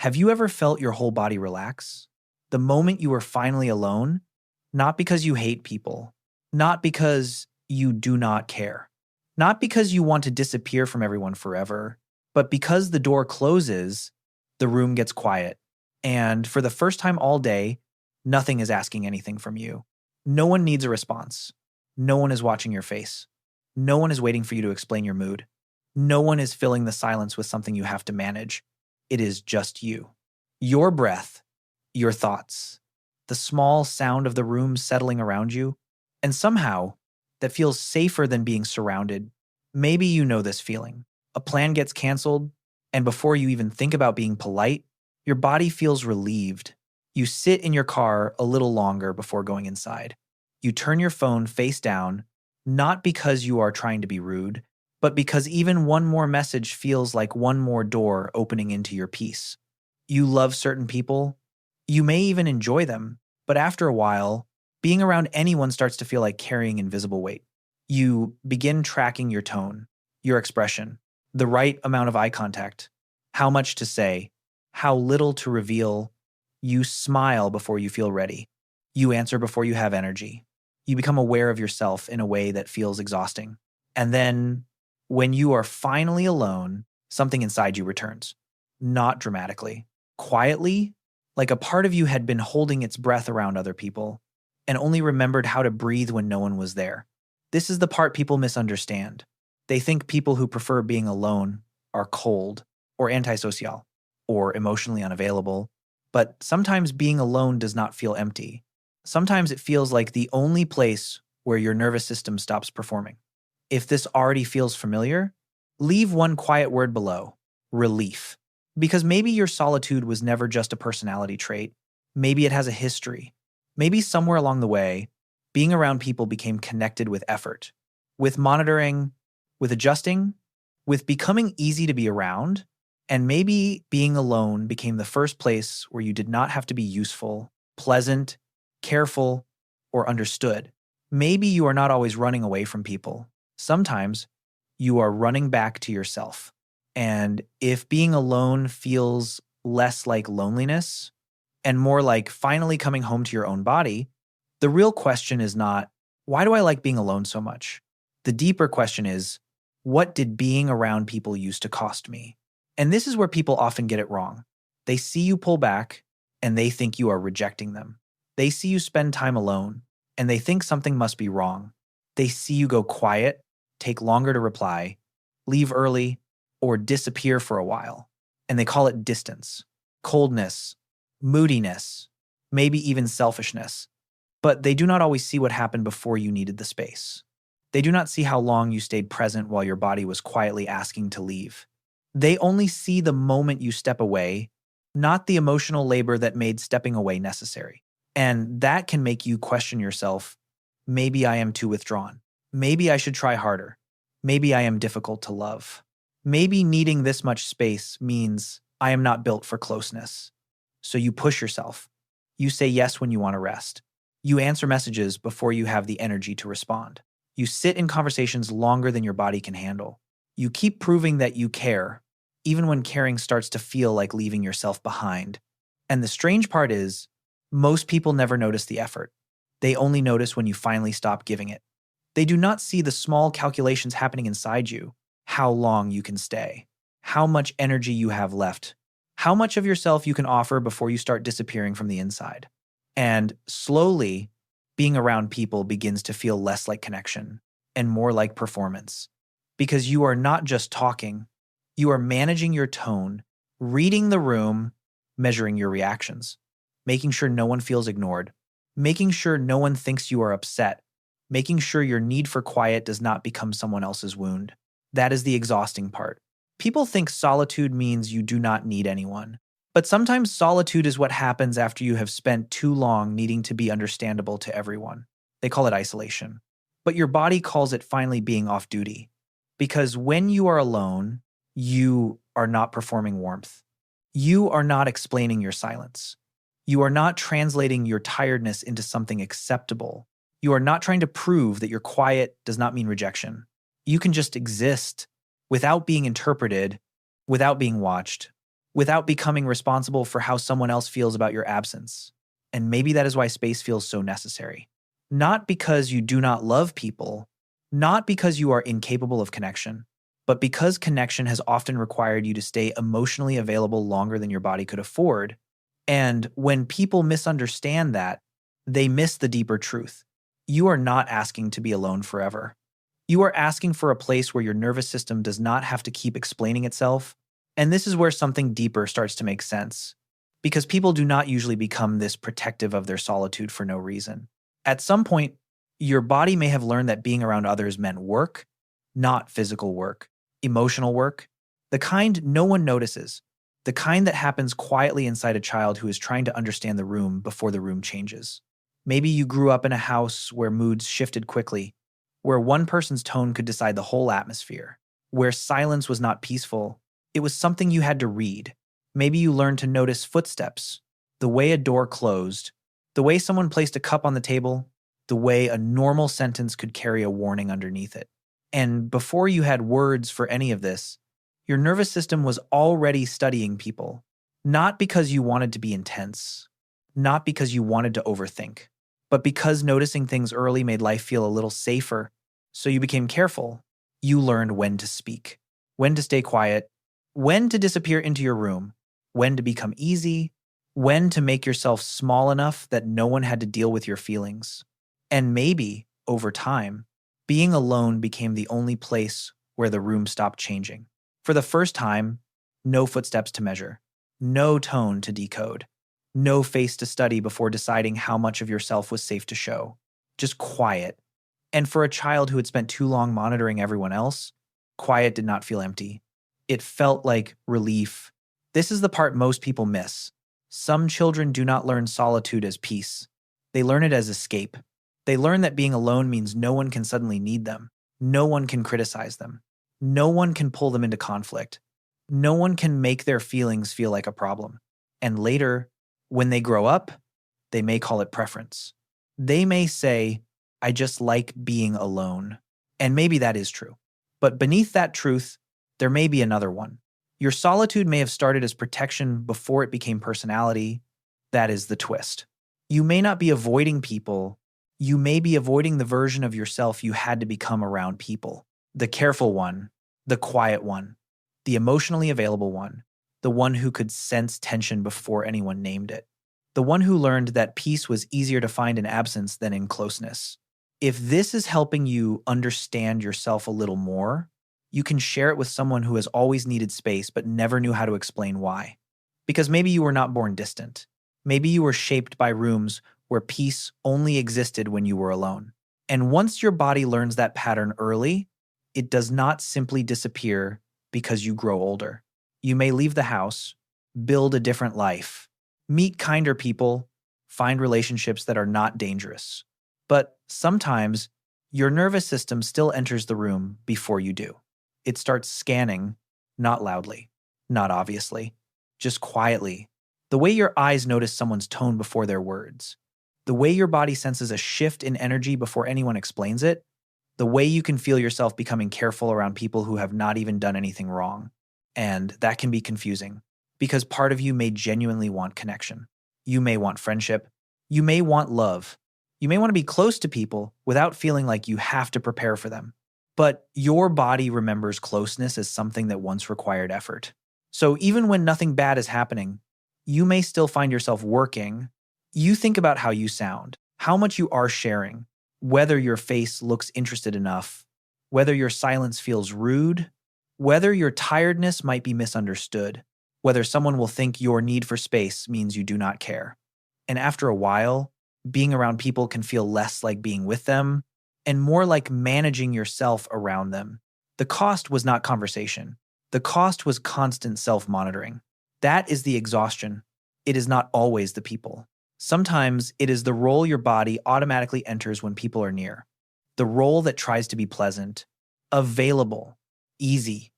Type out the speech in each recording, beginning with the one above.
Have you ever felt your whole body relax? The moment you were finally alone, not because you hate people, not because you do not care, not because you want to disappear from everyone forever, but because the door closes, the room gets quiet. And for the first time all day, nothing is asking anything from you. No one needs a response. No one is watching your face. No one is waiting for you to explain your mood. No one is filling the silence with something you have to manage. It is just you. Your breath, your thoughts, the small sound of the room settling around you, and somehow that feels safer than being surrounded. Maybe you know this feeling. A plan gets canceled, and before you even think about being polite, your body feels relieved. You sit in your car a little longer before going inside. You turn your phone face down, not because you are trying to be rude, but because even one more message feels like one more door opening into your peace. You love certain people. You may even enjoy them, but after a while, being around anyone starts to feel like carrying invisible weight. You begin tracking your tone, your expression, the right amount of eye contact, how much to say, how little to reveal. You smile before you feel ready. You answer before you have energy. You become aware of yourself in a way that feels exhausting. And then, when you are finally alone, something inside you returns. Not dramatically. Quietly, like a part of you had been holding its breath around other people and only remembered how to breathe when no one was there. This is the part people misunderstand. They think people who prefer being alone are cold or antisocial or emotionally unavailable. But sometimes being alone does not feel empty. Sometimes it feels like the only place where your nervous system stops performing. If this already feels familiar, leave one quiet word below: relief. Because maybe your solitude was never just a personality trait. Maybe it has a history. Maybe somewhere along the way, being around people became connected with effort, with monitoring, with adjusting, with becoming easy to be around. And maybe being alone became the first place where you did not have to be useful, pleasant, careful, or understood. Maybe you are not always running away from people. Sometimes you are running back to yourself. And if being alone feels less like loneliness and more like finally coming home to your own body, the real question is not, why do I like being alone so much? The deeper question is, what did being around people used to cost me? And this is where people often get it wrong. They see you pull back and they think you are rejecting them. They see you spend time alone and they think something must be wrong. They see you go quiet, take longer to reply, leave early, or disappear for a while. And they call it distance, coldness, moodiness, maybe even selfishness. But they do not always see what happened before you needed the space. They do not see how long you stayed present while your body was quietly asking to leave. They only see the moment you step away, not the emotional labor that made stepping away necessary. And that can make you question yourself. Maybe I am too withdrawn. Maybe I should try harder. Maybe I am difficult to love. Maybe needing this much space means I am not built for closeness. So you push yourself. You say yes when you want to rest. You answer messages before you have the energy to respond. You sit in conversations longer than your body can handle. You keep proving that you care, even when caring starts to feel like leaving yourself behind. And the strange part is, most people never notice the effort. They only notice when you finally stop giving it. They do not see the small calculations happening inside you: how long you can stay, how much energy you have left, how much of yourself you can offer before you start disappearing from the inside. And slowly, being around people begins to feel less like connection and more like performance. Because you are not just talking, you are managing your tone, reading the room, measuring your reactions, making sure no one feels ignored, making sure no one thinks you are upset, making sure your need for quiet does not become someone else's wound. That is the exhausting part. People think solitude means you do not need anyone. But sometimes solitude is what happens after you have spent too long needing to be understandable to everyone. They call it isolation. But your body calls it finally being off duty. Because when you are alone, you are not performing warmth. You are not explaining your silence. You are not translating your tiredness into something acceptable. You are not trying to prove that your quiet does not mean rejection. You can just exist without being interpreted, without being watched, without becoming responsible for how someone else feels about your absence. And maybe that is why space feels so necessary. Not because you do not love people, not because you are incapable of connection, but because connection has often required you to stay emotionally available longer than your body could afford. And when people misunderstand that, they miss the deeper truth. You are not asking to be alone forever. You are asking for a place where your nervous system does not have to keep explaining itself. And this is where something deeper starts to make sense. Because people do not usually become this protective of their solitude for no reason. At some point, your body may have learned that being around others meant work, not physical work, emotional work, the kind no one notices, the kind that happens quietly inside a child who is trying to understand the room before the room changes. Maybe you grew up in a house where moods shifted quickly, where one person's tone could decide the whole atmosphere, where silence was not peaceful, it was something you had to read. Maybe you learned to notice footsteps, the way a door closed, the way someone placed a cup on the table, the way a normal sentence could carry a warning underneath it. And before you had words for any of this, your nervous system was already studying people, not because you wanted to be intense, not because you wanted to overthink, but because noticing things early made life feel a little safer. So you became careful. You learned when to speak, when to stay quiet, when to disappear into your room, when to become easy, when to make yourself small enough that no one had to deal with your feelings. And maybe, over time, being alone became the only place where the room stopped changing. For the first time, no footsteps to measure, no tone to decode, no face to study before deciding how much of yourself was safe to show. Just quiet. And for a child who had spent too long monitoring everyone else, quiet did not feel empty. It felt like relief. This is the part most people miss. Some children do not learn solitude as peace. They learn it as escape. They learn that being alone means no one can suddenly need them. No one can criticize them. No one can pull them into conflict. No one can make their feelings feel like a problem. And later, when they grow up, they may call it preference. They may say, I just like being alone. And maybe that is true. But beneath that truth, there may be another one. Your solitude may have started as protection before it became personality. That is the twist. You may not be avoiding people. You may be avoiding the version of yourself you had to become around people. The careful one, the quiet one, the emotionally available one, the one who could sense tension before anyone named it, the one who learned that peace was easier to find in absence than in closeness. If this is helping you understand yourself a little more, you can share it with someone who has always needed space but never knew how to explain why. Because maybe you were not born distant. Maybe you were shaped by rooms where peace only existed when you were alone. And once your body learns that pattern early, it does not simply disappear because you grow older. You may leave the house, build a different life, meet kinder people, find relationships that are not dangerous. But sometimes, your nervous system still enters the room before you do. It starts scanning, not loudly, not obviously, just quietly. The way your eyes notice someone's tone before their words. The way your body senses a shift in energy before anyone explains it. The way you can feel yourself becoming careful around people who have not even done anything wrong. And that can be confusing, because part of you may genuinely want connection. You may want friendship. You may want love. You may want to be close to people without feeling like you have to prepare for them. But your body remembers closeness as something that once required effort. So even when nothing bad is happening, you may still find yourself working. You think about how you sound, how much you are sharing, whether your face looks interested enough, whether your silence feels rude, whether your tiredness might be misunderstood, whether someone will think your need for space means you do not care. And after a while, being around people can feel less like being with them and more like managing yourself around them. The cost was not conversation. The cost was constant self-monitoring. That is the exhaustion. It is not always the people. Sometimes it is the role your body automatically enters when people are near. The role that tries to be pleasant, available, easy,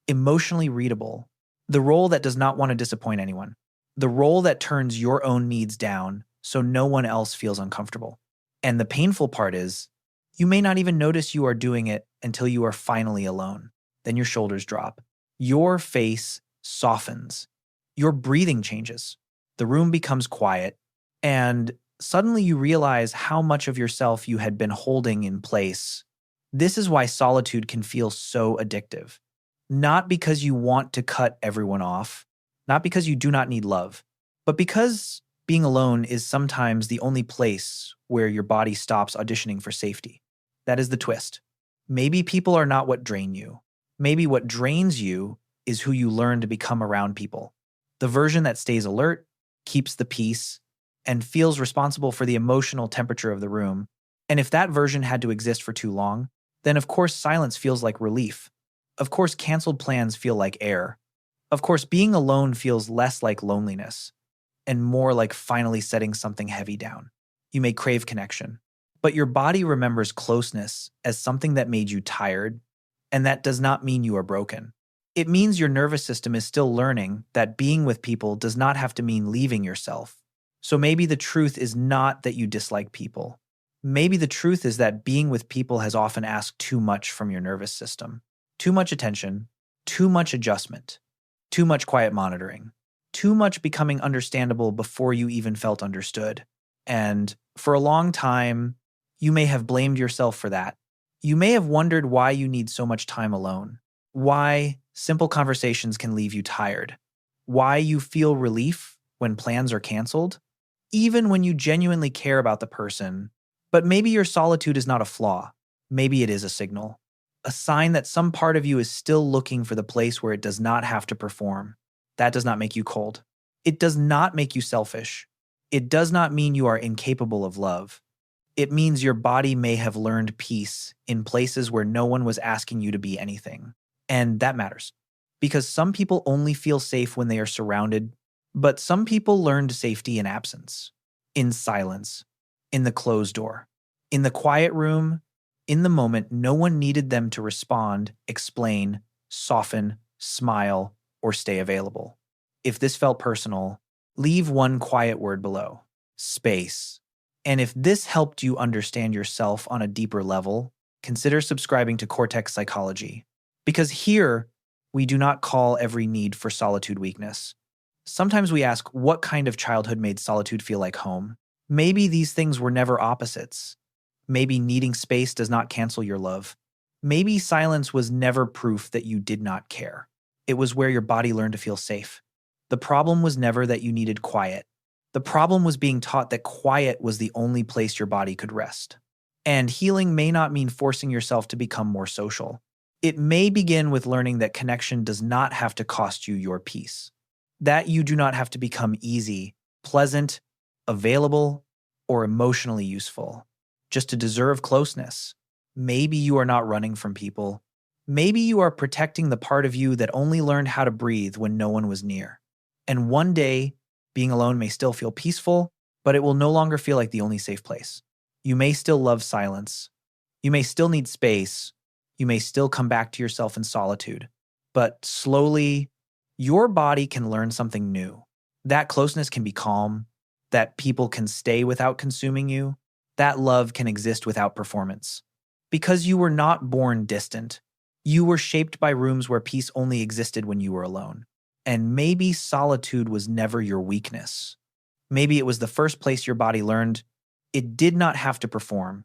emotionally readable. The role that does not want to disappoint anyone. The role that turns your own needs down so no one else feels uncomfortable. And the painful part is, you may not even notice you are doing it until you are finally alone. Then your shoulders drop. Your face softens. Your breathing changes. The room becomes quiet, and suddenly you realize how much of yourself you had been holding in place. This is why solitude can feel so addictive. Not because you want to cut everyone off, not because you do not need love, but because being alone is sometimes the only place where your body stops auditioning for safety. That is the twist. Maybe people are not what drain you. Maybe what drains you is who you learn to become around people. The version that stays alert, keeps the peace, and feels responsible for the emotional temperature of the room. And if that version had to exist for too long, then of course silence feels like relief. Of course canceled plans feel like air. Of course being alone feels less like loneliness and more like finally setting something heavy down. You may crave connection, but your body remembers closeness as something that made you tired, and that does not mean you are broken. It means your nervous system is still learning that being with people does not have to mean leaving yourself. So maybe the truth is not that you dislike people. Maybe the truth is that being with people has often asked too much from your nervous system. Too much attention, too much adjustment, too much quiet monitoring, too much becoming understandable before you even felt understood. And for a long time, you may have blamed yourself for that. You may have wondered why you need so much time alone, why simple conversations can leave you tired, why you feel relief when plans are canceled, even when you genuinely care about the person. But maybe your solitude is not a flaw. Maybe it is a signal, a sign that some part of you is still looking for the place where it does not have to perform. That does not make you cold. It does not make you selfish. It does not mean you are incapable of love. It means your body may have learned peace in places where no one was asking you to be anything. And that matters. Because some people only feel safe when they are surrounded, but some people learned safety in absence, in silence, in the closed door, in the quiet room, in the moment no one needed them to respond, explain, soften, smile, or stay available. If this felt personal, leave one quiet word below: space. And if this helped you understand yourself on a deeper level, consider subscribing to Cortex Psychology. Because here, we do not call every need for solitude weakness. Sometimes we ask, what kind of childhood made solitude feel like home? Maybe these things were never opposites. Maybe needing space does not cancel your love. Maybe silence was never proof that you did not care. It was where your body learned to feel safe. The problem was never that you needed quiet. The problem was being taught that quiet was the only place your body could rest. And healing may not mean forcing yourself to become more social. It may begin with learning that connection does not have to cost you your peace. That you do not have to become easy, pleasant, available, or emotionally useful just to deserve closeness. Maybe you are not running from people. Maybe you are protecting the part of you that only learned how to breathe when no one was near. And one day, being alone may still feel peaceful, but it will no longer feel like the only safe place. You may still love silence. You may still need space. You may still come back to yourself in solitude. But slowly, your body can learn something new. That closeness can be calm. That people can stay without consuming you. That love can exist without performance. Because you were not born distant. You were shaped by rooms where peace only existed when you were alone. And maybe solitude was never your weakness. Maybe it was the first place your body learned it did not have to perform.